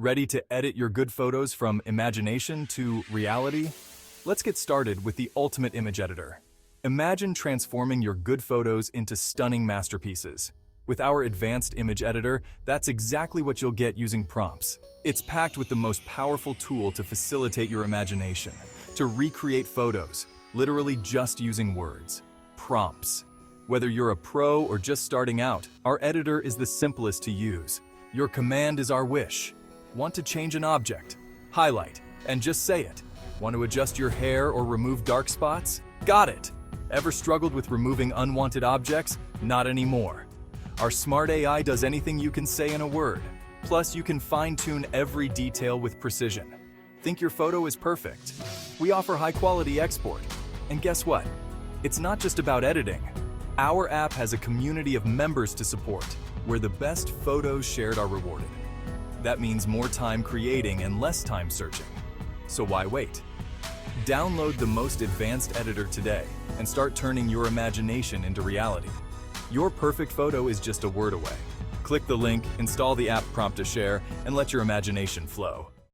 Ready to edit your good photos from imagination to reality? Let's get started with the ultimate image editor. Imagine transforming your good photos into stunning masterpieces. With our advanced image editor, that's exactly what you'll get using prompts. It's packed with the most powerful tool to facilitate your imagination, to recreate photos, literally just using words. Prompts. Whether you're a pro or just starting out, our editor is the simplest to use. Your command is our wish. Want to change an object? Highlight, and just say it. Want to adjust your hair or remove dark spots? Got it! Ever struggled with removing unwanted objects? Not anymore. Our smart AI does anything you can say in a word. Plus, you can fine-tune every detail with precision. Think your photo is perfect? We offer high-quality export. And guess what? It's not just about editing. Our app has a community of members to support, where the best photos shared are rewarded. That means more time creating and less time searching. So why wait? Download the most advanced editor today and start turning your imagination into reality. Your perfect photo is just a word away. Click the link, install the app Prompt to Share, and let your imagination flow.